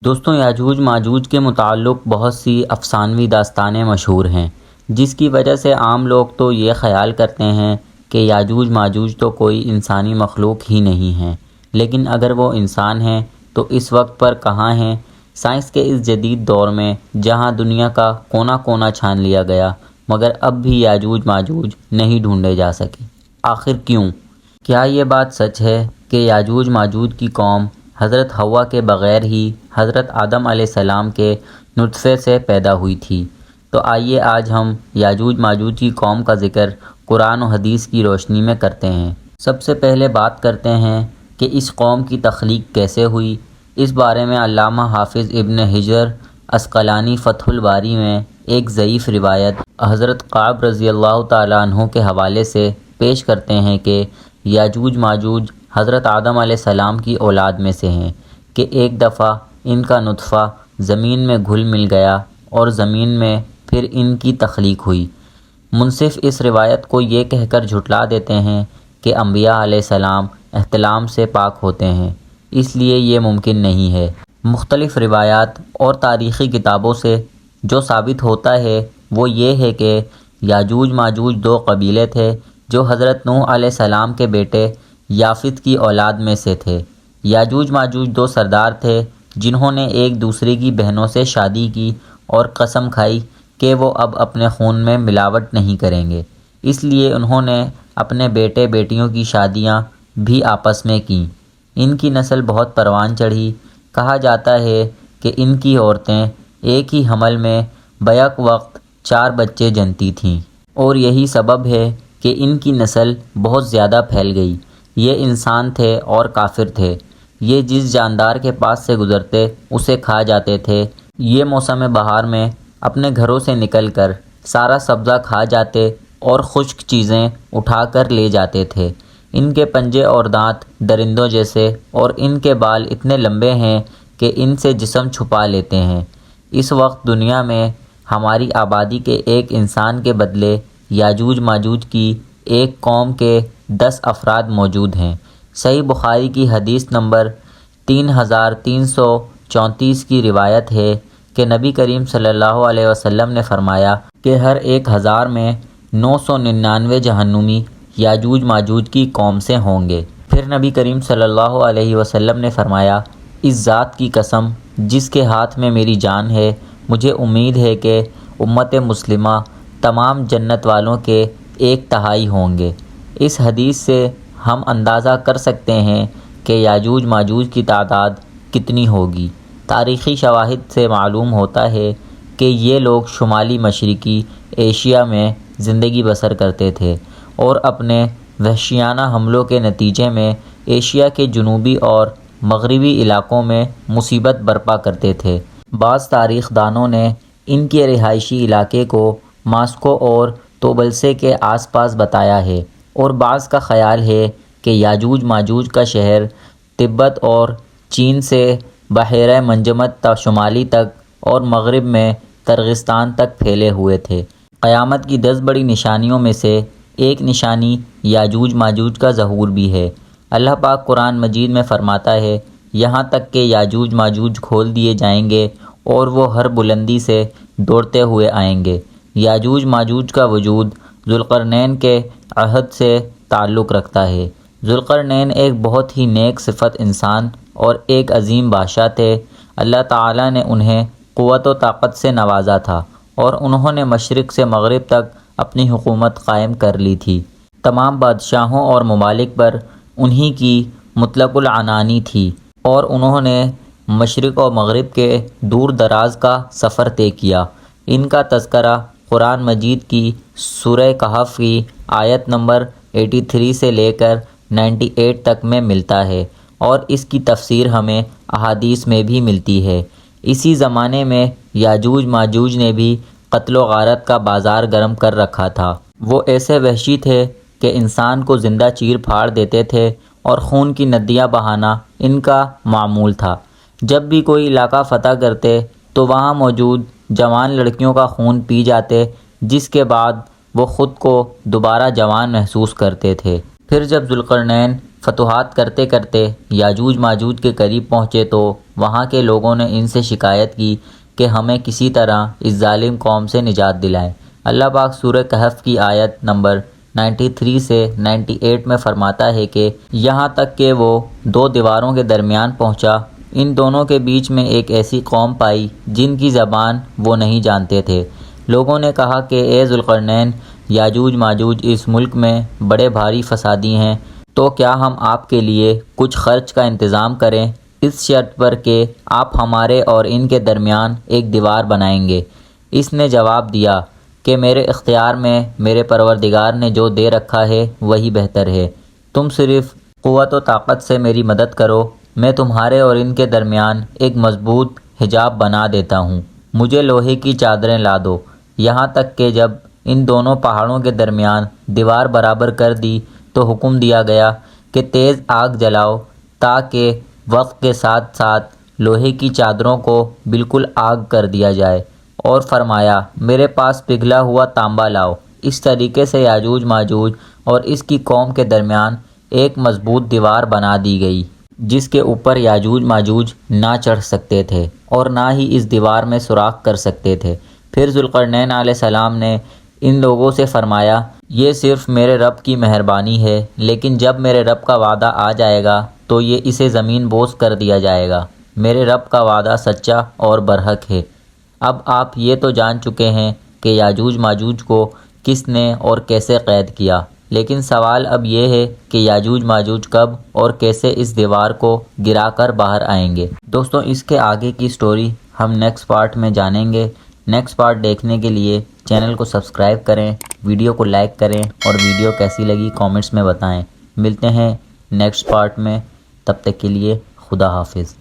دوستوں، یاجوج ماجوج کے متعلق بہت سی افسانوی داستانیں مشہور ہیں، جس کی وجہ سے عام لوگ تو یہ خیال کرتے ہیں کہ یاجوج ماجوج تو کوئی انسانی مخلوق ہی نہیں ہے، لیکن اگر وہ انسان ہیں تو اس وقت پر کہاں ہیں؟ سائنس کے اس جدید دور میں جہاں دنیا کا کونا کونا چھان لیا گیا، مگر اب بھی یاجوج ماجوج نہیں ڈھونڈے جا سکے۔ آخر کیوں؟ کیا یہ بات سچ ہے کہ یاجوج ماجوج کی قوم حضرت حوا کے بغیر ہی حضرت آدم علیہ السلام کے نطفے سے پیدا ہوئی تھی؟ تو آئیے آج ہم یاجوج ماجوج کی قوم کا ذکر قرآن و حدیث کی روشنی میں کرتے ہیں۔ سب سے پہلے بات کرتے ہیں کہ اس قوم کی تخلیق کیسے ہوئی۔ اس بارے میں علامہ حافظ ابن حجر عسقلانی فتح الباری میں ایک ضعیف روایت حضرت کعب رضی اللہ تعالیٰ عنہ کے حوالے سے پیش کرتے ہیں کہ یاجوج ماجوج حضرت آدم علیہ السلام کی اولاد میں سے ہیں کہ ایک دفعہ ان کا نطفہ زمین میں گھل مل گیا اور زمین میں پھر ان کی تخلیق ہوئی۔ منصف اس روایت کو یہ کہہ کر جھٹلا دیتے ہیں کہ انبیاء علیہ السلام احتلام سے پاک ہوتے ہیں، اس لیے یہ ممکن نہیں ہے۔ مختلف روایات اور تاریخی کتابوں سے جو ثابت ہوتا ہے وہ یہ ہے کہ یاجوج ماجوج دو قبیلے تھے جو حضرت نوح علیہ السلام کے بیٹے یافت کی اولاد میں سے تھے۔ یاجوج ماجوج دو سردار تھے جنہوں نے ایک دوسرے کی بہنوں سے شادی کی اور قسم کھائی کہ وہ اب اپنے خون میں ملاوٹ نہیں کریں گے، اس لیے انہوں نے اپنے بیٹے بیٹیوں کی شادیاں بھی آپس میں کیں۔ ان کی نسل بہت پروان چڑھی۔ کہا جاتا ہے کہ ان کی عورتیں ایک ہی حمل میں بیک وقت 4 بچے جنتی تھیں، اور یہی سبب ہے کہ ان کی نسل بہت زیادہ پھیل گئی۔ یہ انسان تھے اور کافر تھے۔ یہ جس جاندار کے پاس سے گزرتے اسے کھا جاتے تھے۔ یہ موسم بہار میں اپنے گھروں سے نکل کر سارا سبزہ کھا جاتے اور خشک چیزیں اٹھا کر لے جاتے تھے۔ ان کے پنجے اور دانت درندوں جیسے اور ان کے بال اتنے لمبے ہیں کہ ان سے جسم چھپا لیتے ہیں۔ اس وقت دنیا میں ہماری آبادی کے ایک انسان کے بدلے یاجوج ماجوج کی ایک قوم کے 10 افراد موجود ہیں۔ صحیح بخاری کی حدیث نمبر 3334 کی روایت ہے کہ نبی کریم صلی اللہ علیہ وسلم نے فرمایا کہ ہر 1000 میں 999 جہنمی یاجوج ماجوج کی قوم سے ہوں گے۔ پھر نبی کریم صلی اللہ علیہ وسلم نے فرمایا، اس ذات کی قسم جس کے ہاتھ میں میری جان ہے، مجھے امید ہے کہ امت مسلمہ تمام جنت والوں کے 1/3 ہوں گے۔ اس حدیث سے ہم اندازہ کر سکتے ہیں کہ یاجوج ماجوج کی تعداد کتنی ہوگی۔ تاریخی شواہد سے معلوم ہوتا ہے کہ یہ لوگ شمالی مشرقی ایشیا میں زندگی بسر کرتے تھے اور اپنے وحشیانہ حملوں کے نتیجے میں ایشیا کے جنوبی اور مغربی علاقوں میں مصیبت برپا کرتے تھے۔ بعض تاریخ دانوں نے ان کے رہائشی علاقے کو ماسکو اور توبلسے کے آس پاس بتایا ہے، اور بعض کا خیال ہے کہ یاجوج ماجوج کا شہر تبت اور چین سے بحیرہ منجمد تا شمالی تک اور مغرب میں ترغستان تک پھیلے ہوئے تھے۔ قیامت کی 10 بڑی نشانیوں میں سے ایک نشانی یاجوج ماجوج کا ظہور بھی ہے۔ اللہ پاک قرآن مجید میں فرماتا ہے، یہاں تک کہ یاجوج ماجوج کھول دیے جائیں گے اور وہ ہر بلندی سے دوڑتے ہوئے آئیں گے۔ یاجوج ماجوج کا وجود ذوالقرنین کے عہد سے تعلق رکھتا ہے۔ ذوالقرنین ایک بہت ہی نیک صفت انسان اور ایک عظیم بادشاہ تھے۔ اللہ تعالیٰ نے انہیں قوت و طاقت سے نوازا تھا اور انہوں نے مشرق سے مغرب تک اپنی حکومت قائم کر لی تھی۔ تمام بادشاہوں اور ممالک پر انہی کی مطلق العنانی تھی، اور انہوں نے مشرق و مغرب کے دور دراز کا سفر طے کیا۔ ان کا تذکرہ قرآن مجید کی سورہ کہف کی آیت نمبر 83 سے لے کر 98 تک میں ملتا ہے، اور اس کی تفسیر ہمیں احادیث میں بھی ملتی ہے۔ اسی زمانے میں یاجوج ماجوج نے بھی قتل و غارت کا بازار گرم کر رکھا تھا۔ وہ ایسے وحشی تھے کہ انسان کو زندہ چیر پھاڑ دیتے تھے اور خون کی ندیاں بہانا ان کا معمول تھا۔ جب بھی کوئی علاقہ فتح کرتے تو وہاں موجود جوان لڑکیوں کا خون پی جاتے، جس کے بعد وہ خود کو دوبارہ جوان محسوس کرتے تھے۔ پھر جب ذوالقرنین فتوحات کرتے کرتے یاجوج ماجوج کے قریب پہنچے تو وہاں کے لوگوں نے ان سے شکایت کی کہ ہمیں کسی طرح اس ظالم قوم سے نجات دلائیں۔ اللہ پاک سورہ کہف کی آیت نمبر 93 سے 98 میں فرماتا ہے کہ یہاں تک کہ وہ دو دیواروں کے درمیان پہنچا، ان دونوں کے بیچ میں ایک ایسی قوم پائی جن کی زبان وہ نہیں جانتے تھے۔ لوگوں نے کہا کہ اے ذوالقرنین، یاجوج ماجوج اس ملک میں بڑے بھاری فسادی ہیں، تو کیا ہم آپ کے لیے کچھ خرچ کا انتظام کریں اس شرط پر کہ آپ ہمارے اور ان کے درمیان ایک دیوار بنائیں گے؟ اس نے جواب دیا کہ میرے اختیار میں میرے پروردگار نے جو دے رکھا ہے وہی بہتر ہے، تم صرف قوت و طاقت سے میری مدد کرو، میں تمہارے اور ان کے درمیان ایک مضبوط حجاب بنا دیتا ہوں، مجھے لوہے کی چادریں لا دو۔ یہاں تک کہ جب ان دونوں پہاڑوں کے درمیان دیوار برابر کر دی تو حکم دیا گیا کہ تیز آگ جلاؤ تاکہ وقت کے ساتھ ساتھ لوہے کی چادروں کو بالکل آگ کر دیا جائے، اور فرمایا میرے پاس پگھلا ہوا تانبا لاؤ۔ اس طریقے سے یاجوج ماجوج اور اس کی قوم کے درمیان ایک مضبوط دیوار بنا دی گئی جس کے اوپر یاجوج ماجوج نہ چڑھ سکتے تھے اور نہ ہی اس دیوار میں سوراخ کر سکتے تھے۔ پھر ذوالقرنین علیہ السلام نے ان لوگوں سے فرمایا یہ صرف میرے رب کی مہربانی ہے، لیکن جب میرے رب کا وعدہ آ جائے گا تو یہ اسے زمین بوس کر دیا جائے گا، میرے رب کا وعدہ سچا اور برحق ہے۔ اب آپ یہ تو جان چکے ہیں کہ یاجوج ماجوج کو کس نے اور کیسے قید کیا، لیکن سوال اب یہ ہے کہ یاجوج ماجوج کب اور کیسے اس دیوار کو گرا کر باہر آئیں گے۔ دوستوں اس کے آگے کی سٹوری ہم نیکسٹ پارٹ میں جانیں گے۔ نیکسٹ پارٹ دیکھنے کے لیے چینل کو سبسکرائب کریں، ویڈیو کو لائک کریں اور ویڈیو کیسی لگی کامنٹس میں بتائیں۔ ملتے ہیں نیکسٹ پارٹ میں، تب تک کے لیے خدا حافظ۔